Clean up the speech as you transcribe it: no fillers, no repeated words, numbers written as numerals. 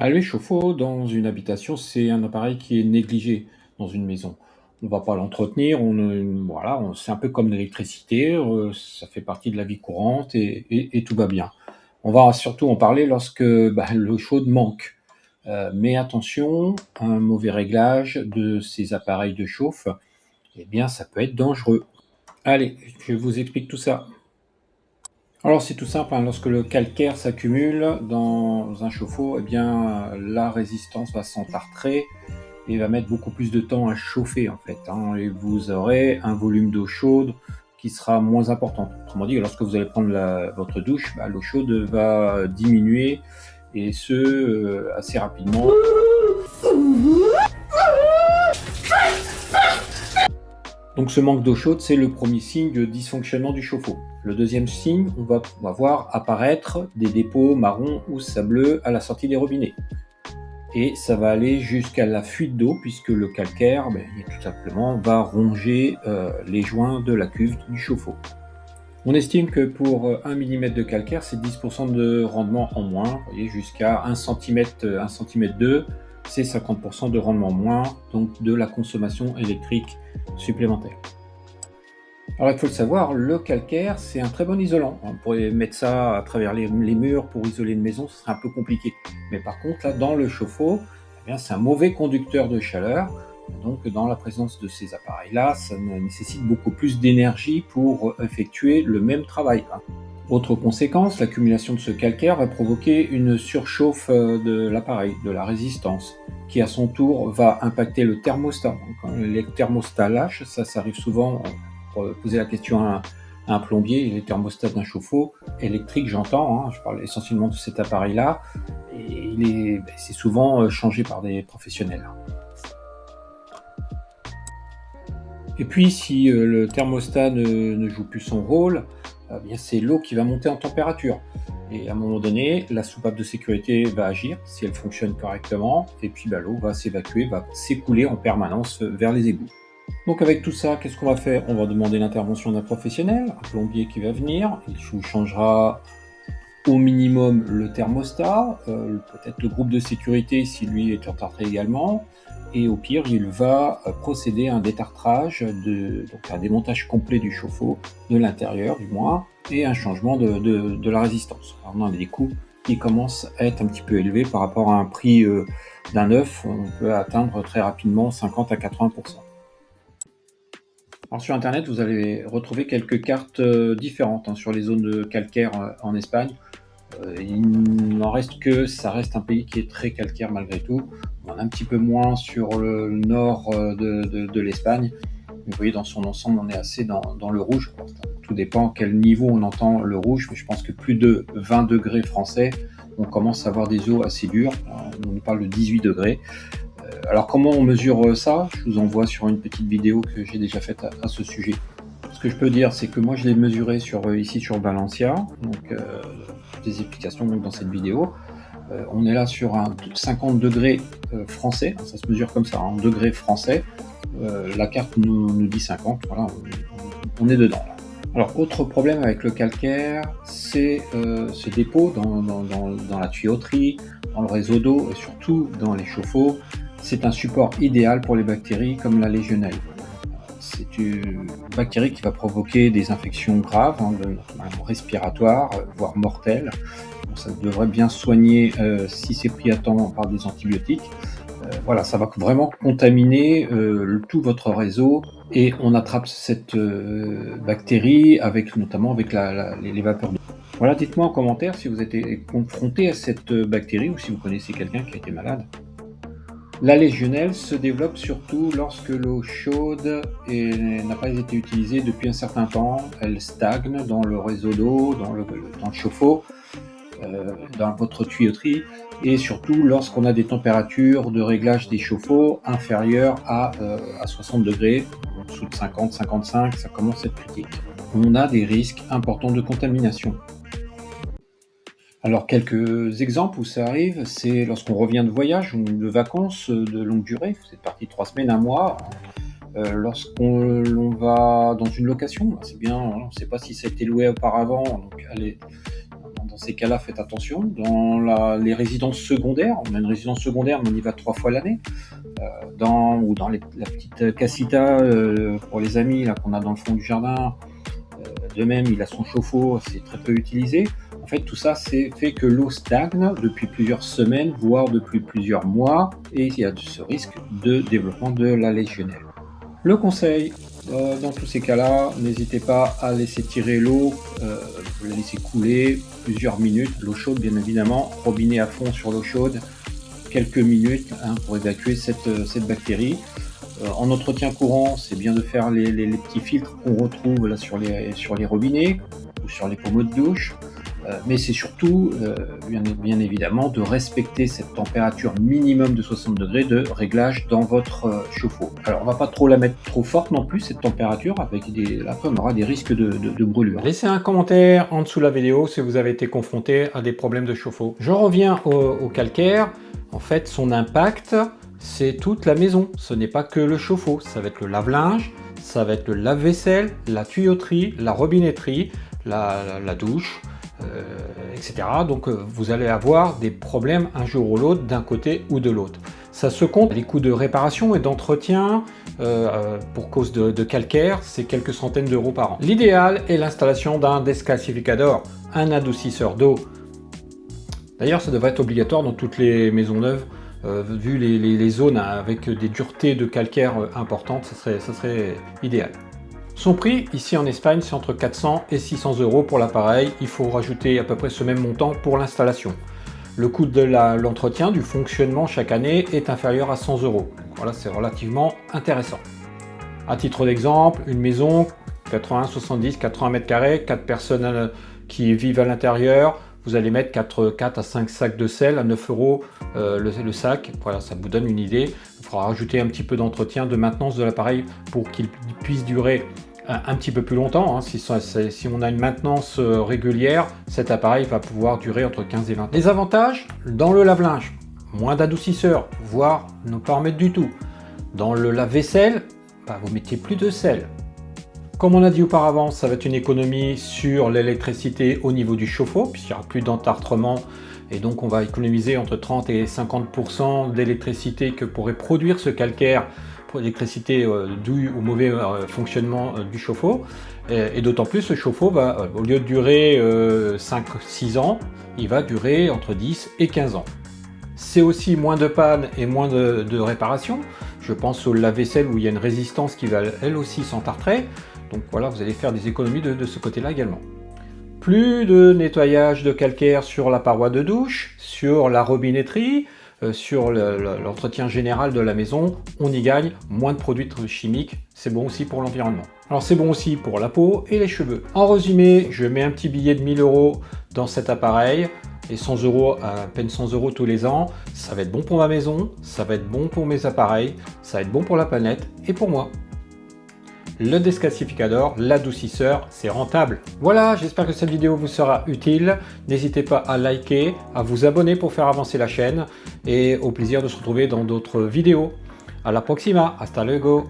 Les chauffe-eau dans une habitation, c'est un appareil qui est négligé dans une maison. On va pas l'entretenir, c'est un peu comme l'électricité, ça fait partie de la vie courante et tout va bien. On va surtout en parler lorsque l'eau chaude manque. Mais attention, un mauvais réglage de ces appareils de chauffe, eh bien ça peut être dangereux. Allez, je vous explique tout ça. Alors c'est tout simple, hein, lorsque le calcaire s'accumule dans un chauffe-eau, eh bien la résistance va s'entartrer et va mettre beaucoup plus de temps à chauffer en fait, hein, et vous aurez un volume d'eau chaude qui sera moins important. Autrement dit, lorsque vous allez prendre votre douche, l'eau chaude va diminuer et assez rapidement. Donc ce manque d'eau chaude, c'est le premier signe de dysfonctionnement du chauffe-eau. Le deuxième signe, on va voir apparaître des dépôts marrons ou sableux à la sortie des robinets. Et ça va aller jusqu'à la fuite d'eau, puisque le calcaire, tout simplement, va ronger les joints de la cuve du chauffe-eau. On estime que pour 1 mm de calcaire, c'est 10% de rendement en moins. Vous voyez, jusqu'à 1 cm, 1 cm 2, c'est 50% de rendement en moins, donc de la consommation électrique supplémentaire. Alors il faut le savoir, le calcaire, c'est un très bon isolant. On pourrait mettre ça à travers les murs pour isoler une maison, ce serait un peu compliqué. Mais par contre, là, dans le chauffe-eau, c'est un mauvais conducteur de chaleur. Donc dans la présence de ces appareils-là, ça nécessite beaucoup plus d'énergie pour effectuer le même travail. Autre conséquence, l'accumulation de ce calcaire va provoquer une surchauffe de l'appareil, de la résistance, qui à son tour va impacter le thermostat. Quand les thermostats lâchent, ça arrive souvent, pour poser la question à un plombier, les thermostats d'un chauffe-eau électrique, j'entends, je parle essentiellement de cet appareil-là, et c'est souvent changé par des professionnels. Et puis si le thermostat ne joue plus son rôle, c'est l'eau qui va monter en température. Et à un moment donné, la soupape de sécurité va agir si elle fonctionne correctement, et puis l'eau va s'évacuer, va s'écouler en permanence vers les égouts. Donc avec tout ça, qu'est-ce qu'on va faire? On va demander l'intervention d'un professionnel, un plombier qui va venir, il vous changera au minimum le thermostat, peut-être le groupe de sécurité si lui est entartré également, et au pire, il va procéder à un détartrage, donc un démontage complet du chauffe-eau, de l'intérieur du moins, et un changement de la résistance. Alors, on a des coûts qui commencent à être un petit peu élevés par rapport à un prix d'un neuf, on peut atteindre très rapidement 50 à 80%. Alors sur internet, vous allez retrouver quelques cartes différentes sur les zones de calcaire en Espagne. Il n'en reste que ça reste un pays qui est très calcaire malgré tout. On en a un petit peu moins sur le nord de l'Espagne. Vous voyez, dans son ensemble, on est assez dans le rouge. Tout dépend à quel niveau on entend le rouge, mais je pense que plus de 20 degrés français, on commence à avoir des eaux assez dures. On nous parle de 18 degrés. Alors comment on mesure ça? Je vous envoie sur une petite vidéo que j'ai déjà faite à ce sujet. Ce que je peux dire, c'est que moi je l'ai mesuré ici sur Valencia, donc des explications dans cette vidéo. On est là sur un 50 degrés français, ça se mesure comme ça, en degrés français. La carte nous dit 50, voilà, on est dedans. Là. Alors, autre problème avec le calcaire, c'est ce dépôt dans la tuyauterie, dans le réseau d'eau et surtout dans les chauffe-eau. C'est un support idéal pour les bactéries comme la légionelle. C'est une bactérie qui va provoquer des infections graves, respiratoires, voire mortelles. Donc, ça devrait bien soigner si c'est pris à temps par des antibiotiques. Ça va vraiment contaminer tout votre réseau et on attrape cette bactérie notamment avec les vapeurs d'eau. Voilà, dites-moi en commentaire si vous êtes confronté à cette bactérie ou si vous connaissez quelqu'un qui a été malade. La légionelle se développe surtout lorsque l'eau chaude n'a pas été utilisée depuis un certain temps. Elle stagne dans le réseau d'eau, dans le chauffe-eau, dans votre tuyauterie, et surtout lorsqu'on a des températures de réglage des chauffe-eau inférieures à 60 degrés, en dessous de 50, 55, ça commence à être critique. On a des risques importants de contamination. Alors quelques exemples où ça arrive, c'est lorsqu'on revient de voyage ou de vacances de longue durée, vous êtes parti 3 semaines, 1 mois, lorsqu'on va dans une location, c'est bien, on ne sait pas si ça a été loué auparavant, donc allez dans ces cas-là, faites attention. Dans les résidences secondaires, on a une résidence secondaire, mais on y va 3 fois l'année. Ou dans la petite casita pour les amis là qu'on a dans le fond du jardin. De même, il a son chauffe-eau, c'est très peu utilisé. En fait, tout ça, c'est fait que l'eau stagne depuis plusieurs semaines, voire depuis plusieurs mois, et il y a ce risque de développement de la légionnaire. Le conseil, dans tous ces cas-là, n'hésitez pas à laisser tirer l'eau, vous la laissez couler plusieurs minutes, l'eau chaude bien évidemment, robinet à fond sur l'eau chaude, quelques minutes pour évacuer cette bactérie. En entretien courant, c'est bien de faire les petits filtres qu'on retrouve là sur les robinets ou sur les pommeaux de douche. Mais c'est surtout, bien évidemment, de respecter cette température minimum de 60 degrés de réglage dans votre chauffe-eau. Alors, on va pas trop la mettre trop forte non plus, cette température, après on aura des risques de brûlure. Laissez un commentaire en dessous de la vidéo si vous avez été confronté à des problèmes de chauffe-eau. Je reviens au calcaire. En fait, son impact, c'est toute la maison. Ce n'est pas que le chauffe-eau. Ça va être le lave-linge, ça va être le lave-vaisselle, la tuyauterie, la robinetterie, la douche, etc. Donc vous allez avoir des problèmes un jour ou l'autre d'un côté ou de l'autre. Ça se compte, les coûts de réparation et d'entretien pour cause de calcaire, c'est quelques centaines d'euros par an. L'idéal est l'installation d'un descalcificador, un adoucisseur d'eau. D'ailleurs, ça devrait être obligatoire dans toutes les maisons neuves, vu les zones avec des duretés de calcaire importantes, ça serait idéal. Son prix, ici en Espagne, c'est entre 400 et 600 euros pour l'appareil. Il faut rajouter à peu près ce même montant pour l'installation. Le coût de l'entretien, du fonctionnement chaque année est inférieur à 100 euros. Voilà, c'est relativement intéressant. À titre d'exemple, une maison, 80, 70, 80 mètres carrés, 4 personnes qui vivent à l'intérieur, vous allez mettre 4 à 5 sacs de sel à 9 euros le sac. Voilà, ça vous donne une idée. Il faudra rajouter un petit peu d'entretien, de maintenance de l'appareil pour qu'il puisse durer un petit peu plus longtemps. Hein. Si on a une maintenance régulière, cet appareil va pouvoir durer entre 15 et 20 ans. Les avantages, dans le lave-linge, moins d'adoucisseur, voire ne pas en mettre du tout. Dans le lave-vaisselle, vous mettez plus de sel. Comme on a dit auparavant, ça va être une économie sur l'électricité au niveau du chauffe-eau, puisqu'il n'y aura plus d'entartrement, et donc on va économiser entre 30 et 50% d'électricité que pourrait produire ce calcaire, l'électricité due au mauvais fonctionnement du chauffe-eau. Et d'autant plus, ce chauffe-eau va, au lieu de durer 5-6 ans, il va durer entre 10 et 15 ans. C'est aussi moins de panne et moins de réparation. Je pense au lave-vaisselle où il y a une résistance qui va elle aussi s'entartrer. Donc voilà, vous allez faire des économies de ce côté-là également. Plus de nettoyage de calcaire sur la paroi de douche, sur la robinetterie, sur l'entretien général de la maison, on y gagne moins de produits chimiques, c'est bon aussi pour l'environnement. Alors c'est bon aussi pour la peau et les cheveux. En résumé, je mets un petit billet de 1000 euros dans cet appareil, et 100 euros, à peine 100 euros tous les ans, ça va être bon pour ma maison, ça va être bon pour mes appareils, ça va être bon pour la planète et pour moi. Le descalcificador, l'adoucisseur, c'est rentable. Voilà, j'espère que cette vidéo vous sera utile. N'hésitez pas à liker, à vous abonner pour faire avancer la chaîne et au plaisir de se retrouver dans d'autres vidéos. À la proxima, hasta luego.